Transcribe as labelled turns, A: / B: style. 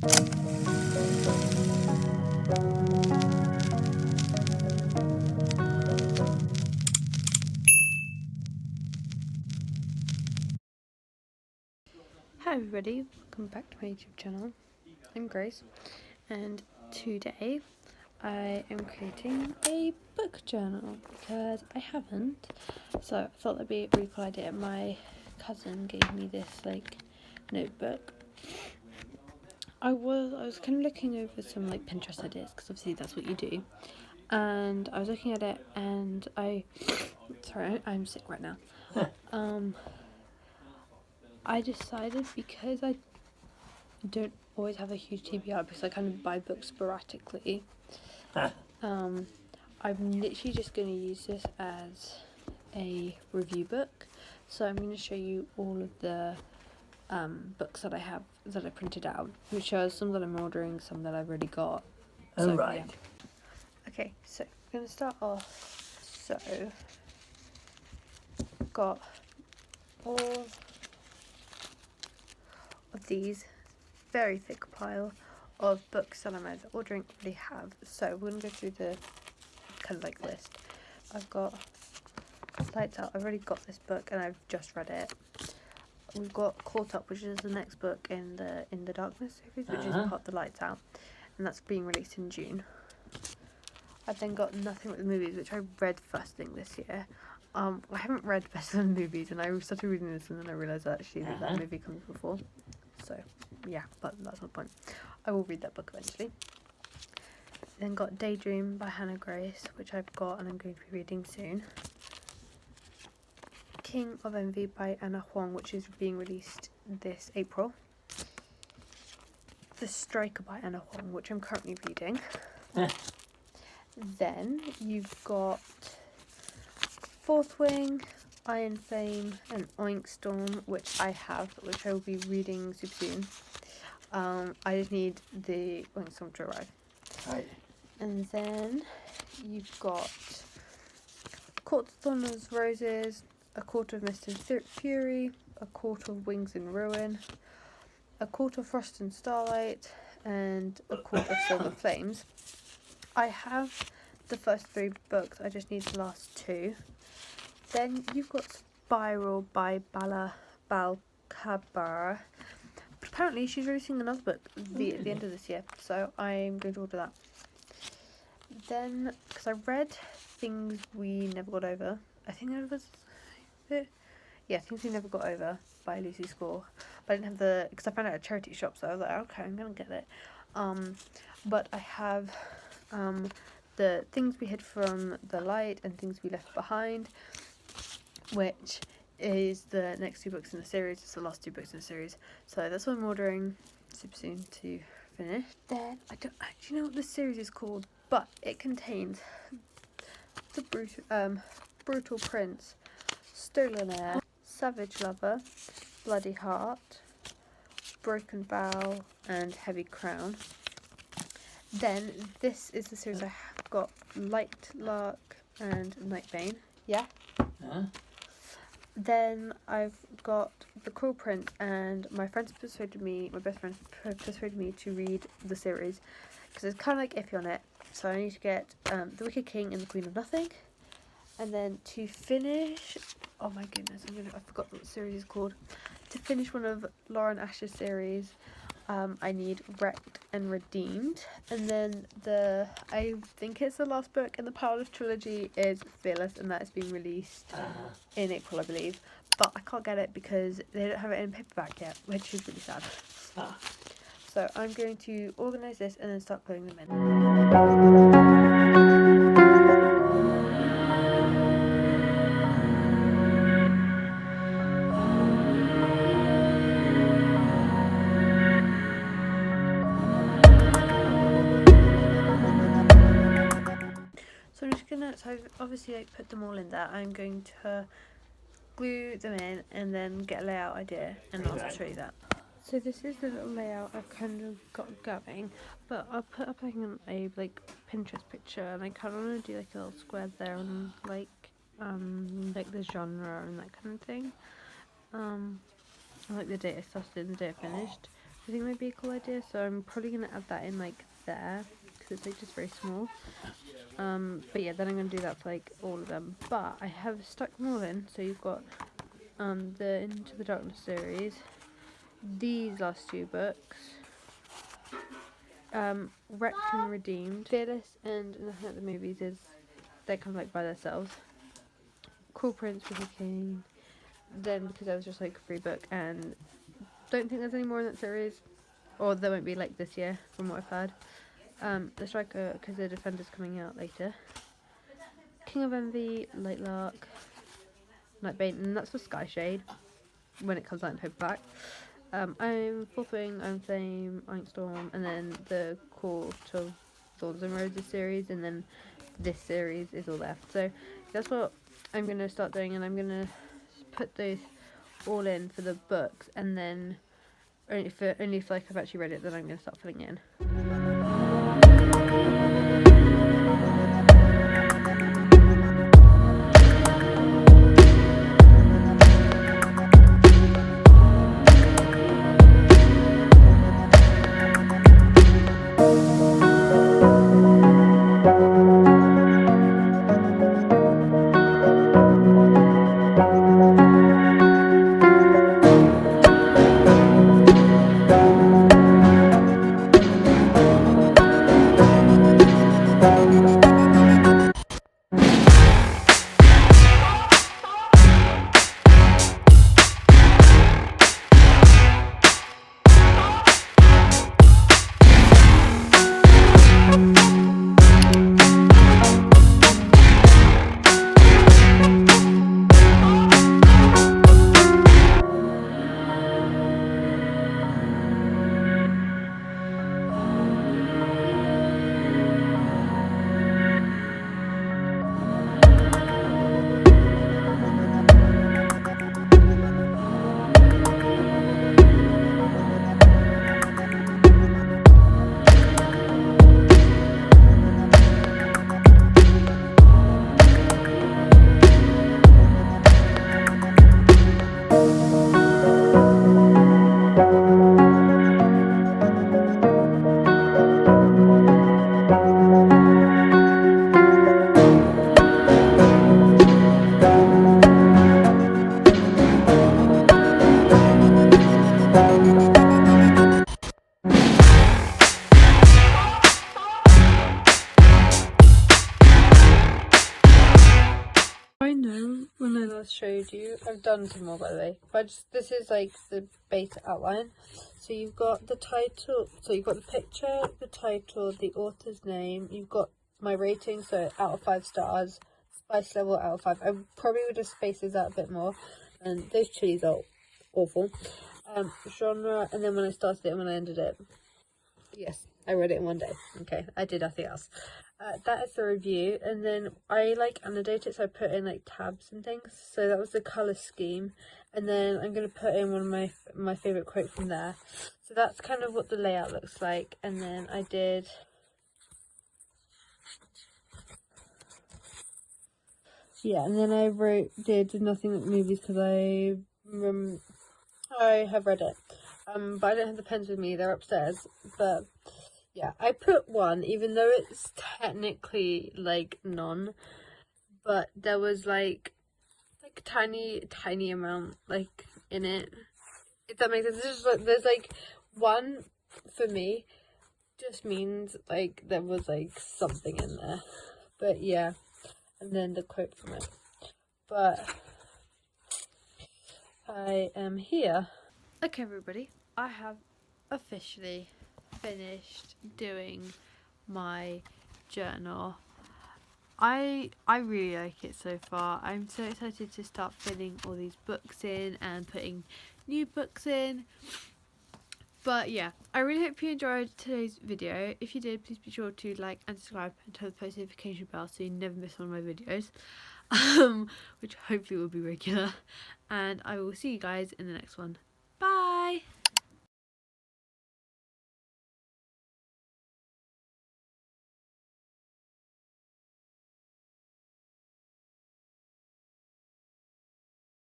A: Hi everybody, welcome back to my YouTube channel. I'm Grace, and today I am creating a book journal because I haven't, so I thought that'd be a really cool idea. My cousin gave me this notebook. I was kind of looking over some Pinterest ideas because obviously that's what you do, and I was looking at it and sorry, I'm sick right now. I decided, because I don't always have a huge TBR because I kind of buy books sporadically. I'm literally just going to use this as a review book. So I'm going to show you all of the books that I have that I printed out, which are some that I'm ordering, some that I've already got.
B: Oh, so, right.
A: Yeah. Okay, so I'm going to start off. So I've got all of these very thick pile of books that I'm either ordering or already have. So we're going to go through the kind of list. I've got Lights Out. I've already got this book and I've just read it. We've got Caught Up, which is the next book in the Darkness series, which is part of the Lights Out, and that's being released in June. I've then got Nothing But the Movies, which I read first thing this year. I haven't read Better Than Movies, and I started reading this and then I realised actually that movie comes before. So yeah, but that's not the point. I will read that book eventually. Then got Daydream by Hannah Grace, which I've got and I'm going to be reading soon. King of Envy by Anna Huang, which is being released this April. The Striker by Anna Huang, which I'm currently reading. Then you've got Fourth Wing, Iron Flame, and Oink Storm, which I have, which I will be reading super soon. I just need the Oink Storm to arrive.
B: Right.
A: And then you've got Court of Thorns Roses, A Court of Mist and Fury, A Court of Wings and Ruin, A Court of Frost and Starlight, and A Court of Silver Flames. I have the first 3 books, I just need the last 2. Then you've got Spiral by Bala Balkabara. But apparently she's releasing another book at the end of this year, so I'm going to order that. Then, because I read Things We Never Got Over, I think it was Things We Never Got Over by Lucy Score, but I didn't have because I found it at a charity shop, so I was like, okay, I'm gonna get it. But I have the Things We Hid From the Light and Things We Left Behind, which is the next 2 books in the series. It's the last 2 books in the series, so that's what I'm ordering super soon to finish. Then I don't actually know what this series is called, but it contains the Brutal Prince, Stolen Heir, Savage Lover, Bloody Heart, Broken Vow, and Heavy Crown. Then this is the series I have got: Light Lark and Nightbane. Yeah. Then I've got The Cruel Prince, and my best friend persuaded me to read the series because it's kind of iffy on it. So I need to get The Wicked King and the Queen of Nothing. And then to finish, oh my goodness, I forgot what the series is called. To finish one of Lauren Ash's series, I need Wrecked and Redeemed. And then I think it's the last book in the Powerless trilogy is Fearless, and that is being released in April, I believe. But I can't get it because they don't have it in paperback yet, which is really sad. So I'm going to organise this and then start putting them in. So I've obviously put them all in there. I'm going to glue them in and then get a layout idea, and I'll show you that. So this is the little layout I've kind of got going, but I'll put up a Pinterest picture, and I kind of want to do a little square there and the genre and that kind of thing. And the day I started and the day I finished. I think might be a cool idea. So I'm probably gonna add that in like there because it's like just very small. But yeah, then I'm gonna do that for like all of them. But I have stuck them all in. So you've got the Into the Darkness series, these last two books, Wrecked and Redeemed, Fearless and Nothing at the Movies is they're kind of like by themselves. Cruel Prince with the King, then because that was just like a free book, and don't think there's any more in that series, or there won't be like this year from what I've heard. The Striker because the Defender's coming out later. King of Envy, Light Lark, Nightbane, and that's for Skyshade when it comes out in paperback. I'm Fourth Wing, I'm Flame, Storm, and then the Court of Thorns and Roses series, and then this series is all left. So that's what I'm going to start doing, and I'm going to put those all in for the books, and then only if like I've actually read it, then I'm going to start filling it in. I know when I last showed you, I've done some more by the way, but this is like the base outline. So you've got the title, so you've got the picture, the title, the author's name, you've got my rating, so out of 5 stars, spice level out of 5. I probably would have spaced this out a bit more, and those chilies are awful. Genre, and then when I started it and when I ended it. Yes, I read it in one day. Okay, I did nothing else. That is the review, and then I like annotate it, so I put in like tabs and things. So that was the color scheme, and then I'm gonna put in one of my favorite quote from there. So that's kind of what the layout looks like, and then I did. Yeah, and then I did Nothing But Movies because I have read it, but I don't have the pens with me. They're upstairs, but. Yeah, I put 1, even though it's technically like none, but there was like tiny amount like in it. If that makes sense, there's like 1 for me just means like there was like something in there, but yeah, and then the quote from it. But I am here. Okay, everybody, I have officially finished doing my journal. I really like it so far. I'm so excited to start filling all these books in and putting new books in. But yeah, I really hope you enjoyed today's video. If you did, please be sure to like and subscribe and turn the post notification bell so you never miss one of my videos, which hopefully will be regular. And I will see you guys in the next one.